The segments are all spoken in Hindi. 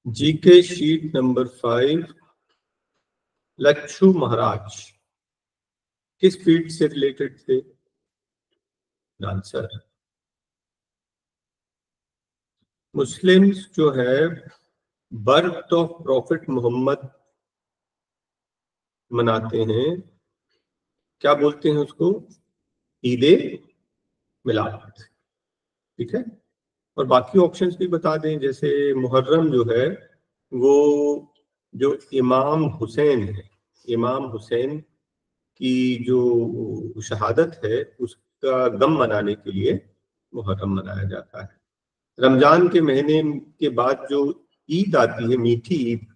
जीके शीट नंबर 5, लच्छू महाराज किस फील्ड से रिलेटेड थे? आंसर, मुस्लिम्स जो है बर्थ ऑफ प्रॉफिट मोहम्मद मनाते हैं, क्या बोलते हैं उसको? ईद मिलाद। ठीक है, और बाकी ऑप्शंस भी बता दें, जैसे मुहर्रम जो है वो जो इमाम हुसैन है, इमाम हुसैन की जो शहादत है उसका गम मनाने के लिए मुहर्रम मनाया जाता है। रमजान के महीने के बाद जो ईद आती है, मीठी ईद,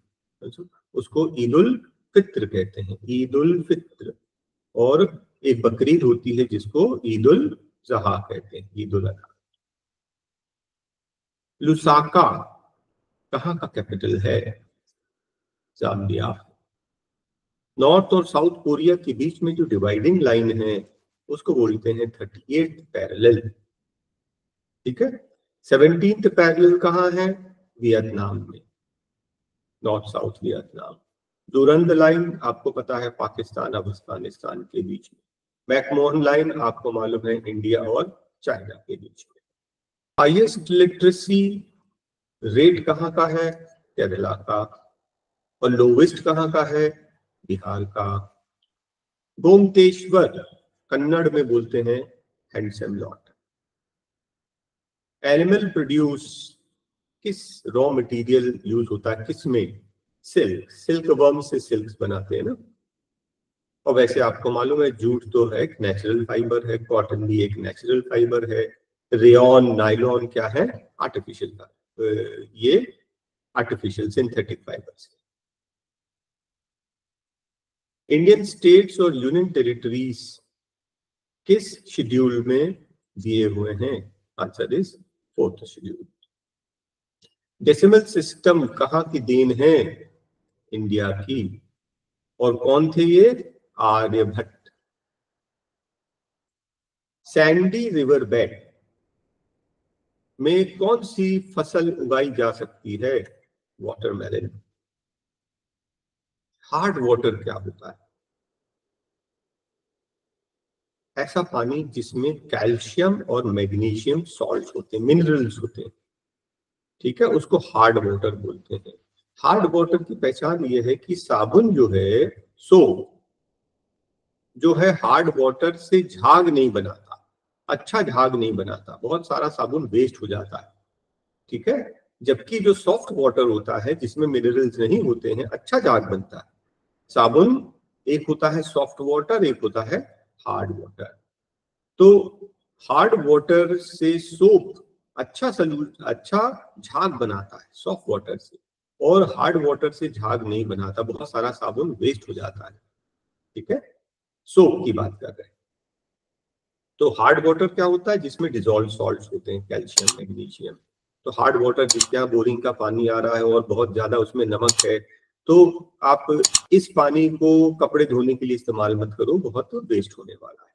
उसको ईद उल फित्र कहते हैं, ईद उल फित्र। और एक बकरीद होती है जिसको ईद उल ज़हा कहते हैं, ईद उल अजहा। लुसाका कहाँ का कैपिटल है? जाम्बिया। नॉर्थ और साउथ कोरिया के बीच में जो डिवाइडिंग लाइन है उसको बोलते हैं 38th पैरेलल। ठीक है, 17th पैरेलल कहाँ है? वियतनाम में, north south Vietnam. Durand line आपको पता है पाकिस्तान अफगानिस्तान के बीच में। मैकमोहन लाइन आपको मालूम है इंडिया और चाइना के बीच में। हाईएस्ट लिटरेसी रेट कहाँ का है? केरला का। और लोवेस्ट कहाँ का है? बिहार का। गोमतेश्वर कन्नड़ में बोलते हैं हैंडसम लॉट। एनिमल प्रोड्यूस किस रॉ मटेरियल यूज होता है, किसमें? सिल्क, सिल्क वर्म से सिल्क बनाते हैं ना। और वैसे आपको मालूम है जूट तो है एक नेचुरल फाइबर है, कॉटन भी एक नेचुरल फाइबर है, रेयन नायलॉन क्या है? आर्टिफिशियल का, ये artificial synthetic fibres. Indian states और यूनियन टेरिटरीज किस शेड्यूल में दिए हुए हैं? Answer is 4th schedule. Decimal system कहाँ की देन है? इंडिया की। और कौन थे ये? आर्यभट्ट। सैंडी रिवर बेड में कौन सी फसल उगाई जा सकती है? वाटरमेलन। हार्ड वाटर क्या होता है? ऐसा पानी जिसमें कैल्शियम और मैग्नीशियम सॉल्ट होते हैं, मिनरल्स होते हैं। ठीक है, उसको हार्ड वाटर बोलते हैं। हार्ड वाटर की पहचान ये है कि साबुन जो है, सोप जो है, हार्ड वाटर से झाग नहीं बनाता, अच्छा झाग नहीं बनाता, बहुत सारा साबुन वेस्ट हो जाता है। ठीक है, जबकि जो सॉफ्ट वाटर होता है जिसमें मिनरल्स नहीं होते हैं, अच्छा झाग बनता है। साबुन एक होता है सॉफ्ट वाटर, एक होता है हार्ड वाटर। तो हार्ड वाटर से सोप अच्छा झाग बनाता है सॉफ्ट वाटर से, और हार्ड वाटर से झाग नहीं बनाता, बहुत सारा साबुन वेस्ट हो जाता है। ठीक है, सोप की बात कर रहे हैं। तो हार्ड वाटर क्या होता है? जिसमें डिजोल्व सॉल्ट्स होते हैं, कैल्शियम मैग्नीशियम। तो हार्ड वाटर जिसके यहाँ बोरिंग का पानी आ रहा है और बहुत ज्यादा उसमें नमक है, तो आप इस पानी को कपड़े धोने के लिए इस्तेमाल मत करो, बहुत वेस्ट होने वाला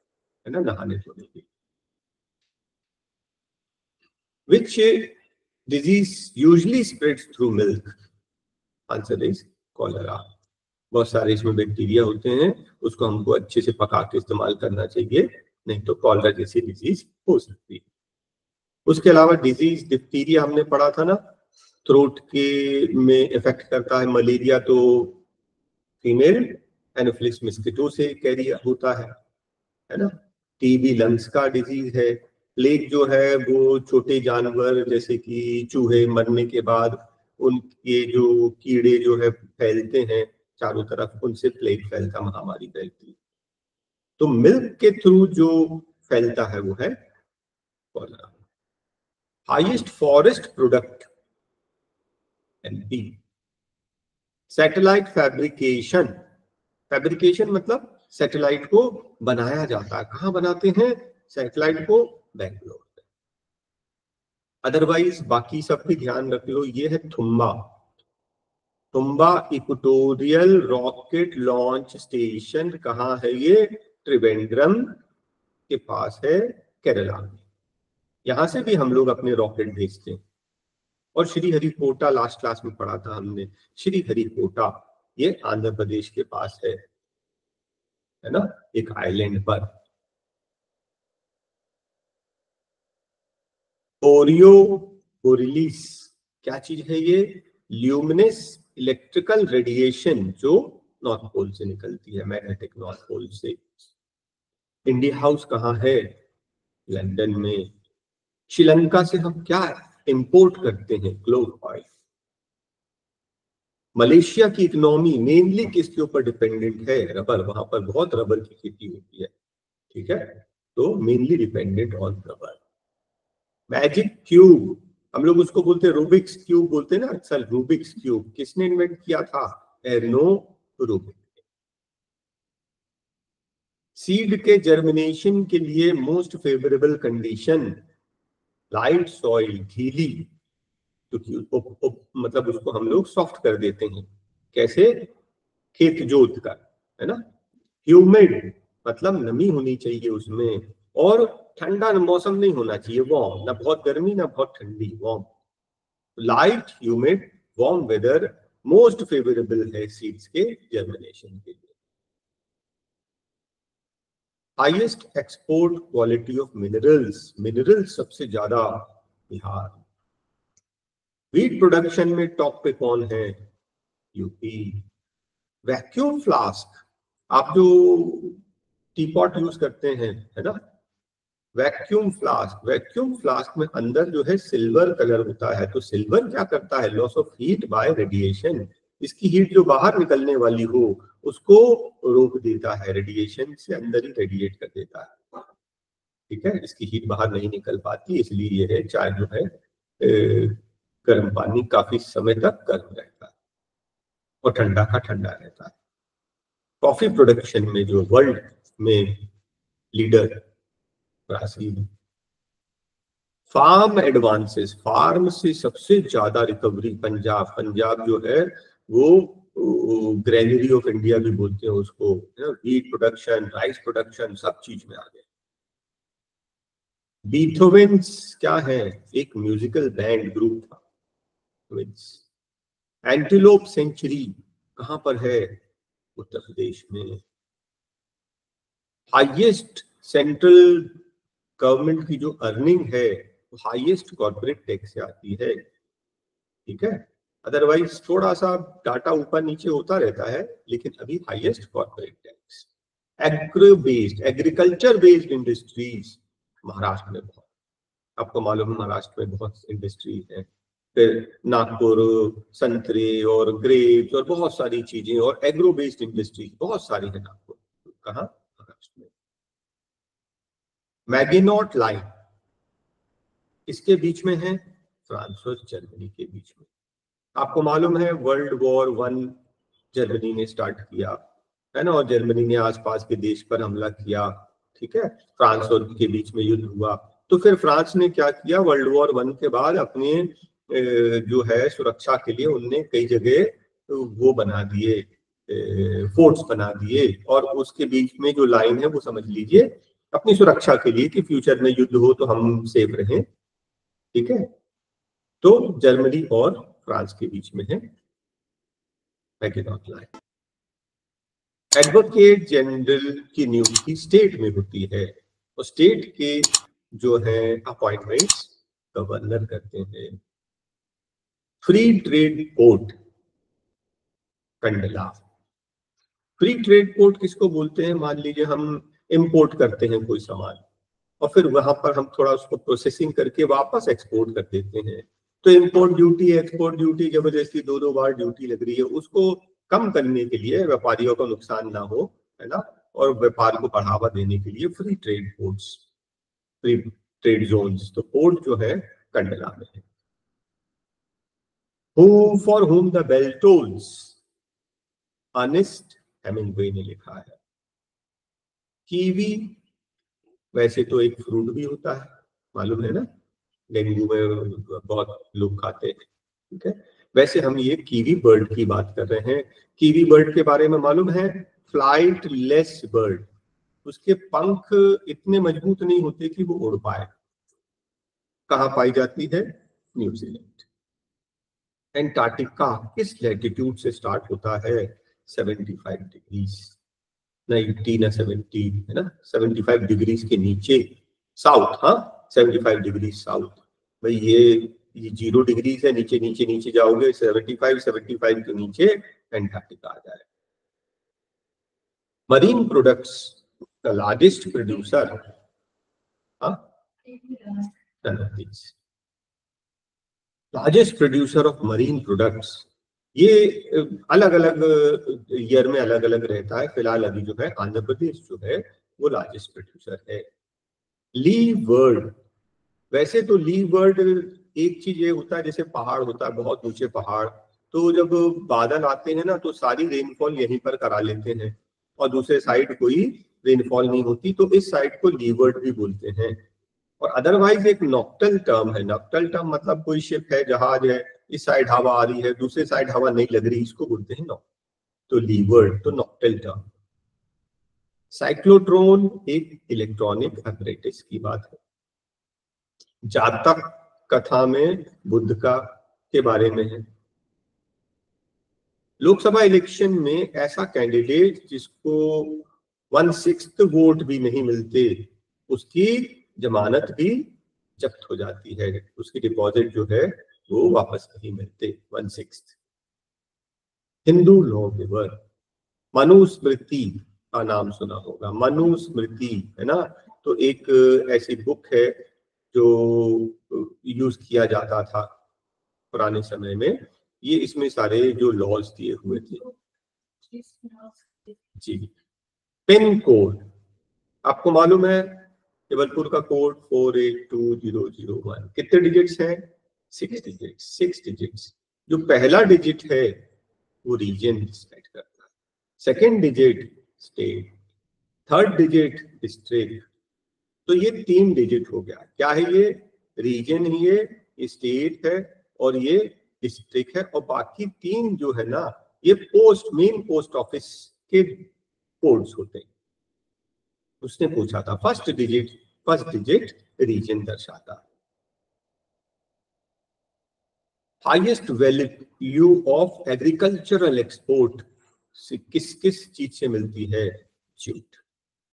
है ना, नहाने धोने के लिए। Which disease usually spreads through milk? Answer is cholera. बहुत सारे इसमें बैक्टीरिया होते हैं, उसको हमको अच्छे से पका के इस्तेमाल करना चाहिए, नहीं तो कॉलरा जैसी डिजीज हो सकती है। उसके अलावा डिजीज डिप्थीरिया हमने पढ़ा था ना, थ्रोट के में इफेक्ट करता है। मलेरिया तो फीमेल एनोफिलिस मस्किटो से कैरी होता है ना। टीबी लंग्स का डिजीज है। प्लेग जो है वो छोटे जानवर जैसे कि चूहे मरने के बाद उनके जो कीड़े जो है फैलते हैं चारों तरफ, उनसे प्लेग फैलता, महामारी फैलती है। तो मिल्क के थ्रू जो फैलता है वो है cholera. Highest forest product MP. Satellite fabrication, fabrication मतलब सैटेलाइट को बनाया जाता है, कहाँ बनाते हैं सैटेलाइट को? बेंगलोर। अदरवाइज बाकी सब भी ध्यान रख लो। ये है Thumba, Tumba equatorial rocket launch station कहाँ है? ये त्रिवेंद्रम के पास है, केरला में। यहां से भी हम लोग अपने रॉकेट भेजते हैं। और श्रीहरिकोटा लास्ट क्लास में पढ़ा था हमने, श्रीहरिकोटा ये आंध्र प्रदेश के पास है ना, एक आइलैंड पर। ओरियो बोरिलिस क्या चीज है ये? ल्यूमिनस इलेक्ट्रिकल रेडिएशन जो नॉर्थ पोल से निकलती है, मैग्नेटिक नॉर्थ पोल से। इंडिया हाउस कहाँ है? लंदन में। श्रीलंका से हम क्या इंपोर्ट करते हैं? Clove oil. मलेशिया की इकोनॉमी मेनली किसके ऊपर डिपेंडेंट है? रबर, वहां पर बहुत रबर की खेती होती है, ठीक है, तो mainly dependent on rubber. Magic cube, हम लोग उसको बोलते हैं रूबिक्स क्यूब बोलते हैं ना अक्सर। रूबिक्स क्यूब किसने इन्वेंट किया था? एर्नो रूबिक। सीड के जर्मिनेशन के लिए most favourable condition, light soil, गीली, क्योंकि मतलब उसको हम लोग सॉफ्ट कर देते हैं। कैसे? खेत जोत कर, है ना। ह्यूमिड मतलब नमी होनी चाहिए उसमें, और ठंडा मौसम नहीं होना चाहिए, वार्म, ना बहुत गर्मी ना बहुत ठंडी, warm. Light, humid, warm weather most favourable है सीड्स के जर्मिनेशन के लिए। Highest export quality of minerals, minerals सबसे ज्यादा बिहार। व्हीट प्रोडक्शन में टॉप पे कौन है? यूपी। वैक्यूम फ्लास्क, आप जो टीपॉट यूज करते हैं, है ना, वैक्यूम फ्लास्क, वैक्यूम फ्लास्क में अंदर जो है सिल्वर कलर होता है। तो सिल्वर क्या करता है? Loss of heat bye radiation. इसकी हीट जो बाहर निकलने वाली हो उसको रोक देता है, रेडिएशन से अंदर ही रेडिएट कर देता है, ठीक है। इसकी हीट बाहर नहीं निकल पाती, इसलिए ये है चाय जो है गर्म पानी काफी समय तक गर्म रहता है और ठंडा का ठंडा रहता है। कॉफी प्रोडक्शन में जो वर्ल्ड में leader Brazil. Farm advances, farm से सबसे ज्यादा रिकवरी पंजाब, पंजाब जो है वो ग्रेनरी ऑफ इंडिया भी बोलते हैं उसको, व्हीट प्रोडक्शन, राइस प्रोडक्शन, सब चीज में आ गए। बीथोवेन्स क्या है? एक म्यूजिकल बैंड ग्रुप था। एंटीलोप सेंचुरी कहां पर है? उत्तर प्रदेश में। हाईएस्ट सेंट्रल गवर्नमेंट की जो अर्निंग है वो हाईएस्ट कॉर्पोरेट टैक्स से आती है, ठीक है। अदरवाइज थोड़ा सा डाटा ऊपर नीचे होता रहता है, लेकिन अभी highest corporate tax. Agro based, agriculture based industries Maharashtra में बहुत, आपको मालूम है महाराष्ट्र में बहुत इंडस्ट्रीज है। फिर नागपुर संतरे और ग्रेप्स और बहुत सारी चीजें, और एग्रो बेस्ड इंडस्ट्रीज बहुत सारी है नागपुर। कहाँ? महाराष्ट्र में। मैगिनॉट लाइन इसके बीच में है? फ्रांस और जर्मनी के बीच में। आपको मालूम है वर्ल्ड वॉर 1 जर्मनी ने स्टार्ट किया, है ना, और जर्मनी ने आसपास के देश पर हमला किया, ठीक है। फ्रांस और के बीच में युद्ध हुआ। तो फिर फ्रांस ने क्या किया? वर्ल्ड वॉर 1 के बाद अपने जो है सुरक्षा के लिए उनने कई जगह वो बना दिए, फोर्ट्स बना दिए, और उसके बीच में जो लाइन है वो समझ लीजिए अपनी सुरक्षा के लिए कि फ्यूचर में युद्ध हो तो हम सेफ रहें, ठीक है। तो जर्मनी और फ्रांस के बीच में है मैगिनॉट लाइन। एडवोकेट जनरल की नियुक्ति स्टेट में होती है, और स्टेट के जो है अपॉइंटमेंट्स गवर्नर करते हैं। Free trade court Kandla. Free trade court किसको बोलते हैं? मान लीजिए हम इंपोर्ट करते हैं कोई सामान, और फिर वहां पर हम थोड़ा उसको प्रोसेसिंग करके वापस एक्सपोर्ट कर देते हैं, तो इंपोर्ट ड्यूटी एक्सपोर्ट ड्यूटी जबरदस्ती दो बार ड्यूटी लग रही है, उसको कम करने के लिए, व्यापारियों को नुकसान ना हो, है ना, और व्यापार को बढ़ावा देने के लिए free trade courts, free trade zones. तो कोर्ट जो है कंडला में है। Who for whom the bell tolls, Ernest Hemingway ने लिखा है। कीवी वैसे तो एक फ्रूट भी होता है, मालूम है ना, डेंगू में बहुत लोग खाते हैं, ठीक है। वैसे हम ये कीवी बर्ड की बात कर रहे हैं। कीवी बर्ड के बारे में मालूम है? फ्लाइट लेस बर्ड, उसके पंख इतने मजबूत नहीं होते कि वो उड़ पाए। कहाँ पाई जाती है? न्यूजीलैंड। एंटार्क्टिका किस लैटिट्यूड से स्टार्ट होता है? 75 डिग्रीज, ना 80 ना 70, है ना, 75 डिग्रीज के नीचे साउथ, हाँ 75 डिग्री साउथ। भाई ये 0 डिग्रीज है, नीचे नीचे नीचे जाओगे 75 के नीचे एंटार्क्टिका आ जाए। Marine products the largest producer, largest producer of marine products, ये अलग अलग ईयर में अलग अलग रहता है। फिलहाल अभी जो है आंध्र प्रदेश जो है वो लार्जेस्ट प्रोड्यूसर है। लीवर्ड, वैसे तो लीवर्ड एक चीज ये होता है, जैसे पहाड़ होता है, बहुत ऊंचे पहाड़, तो जब बादल आते हैं ना तो सारी रेनफॉल यहीं पर करा लेते हैं और दूसरे साइड कोई रेनफॉल नहीं होती, तो इस साइड को लीवर्ड भी बोलते हैं। और अदरवाइज एक नॉक्टल टर्म है। नॉक्टल टर्म मतलब कोई शिप है, जहाज है, इस साइड हवा आ रही है, दूसरे साइड हवा नहीं लग रही, इसको बोलते हैं नॉक, तो लीवर्ड तो नॉक्टल टर्म। साइक्लोट्रॉन एक इलेक्ट्रॉनिक apparatus की बात है। जातक कथा में बुद्ध का के बारे में है। लोकसभा इलेक्शन में ऐसा कैंडिडेट जिसको 1/6 वोट भी नहीं मिलते, उसकी जमानत भी जब्त हो जाती है, उसकी डिपॉजिट जो है वो वापस नहीं मिलते 1/6। हिंदू लॉ गिवर, मनुस्मृति का नाम सुना होगा, मनुस्मृति, है ना, तो एक ऐसी बुक है जो यूज किया जाता था पुराने समय में। ये इसमें सारे जो लॉज दिए हुए थे जी। पिन कोड, आपको मालूम है जबलपुर का कोड 482001, कितने डिजिट्स हैं? 6 डिजिट्स। 6 डिजिट्स, जो पहला डिजिट है वो रीजन सेट करता है, second digit state, third digit district, तो ये 3 डिजिट हो गया। क्या है ये? रीजन ही है, ये स्टेट है और ये डिस्ट्रिक्ट है, और बाकी 3 जो है ना ये मेन पोस्ट ऑफिस के कोड्स होते हैं। उसने पूछा था फर्स्ट डिजिट रीजन दर्शाता। Highest value of agricultural export किस किस चीज से मिलती है? जूट।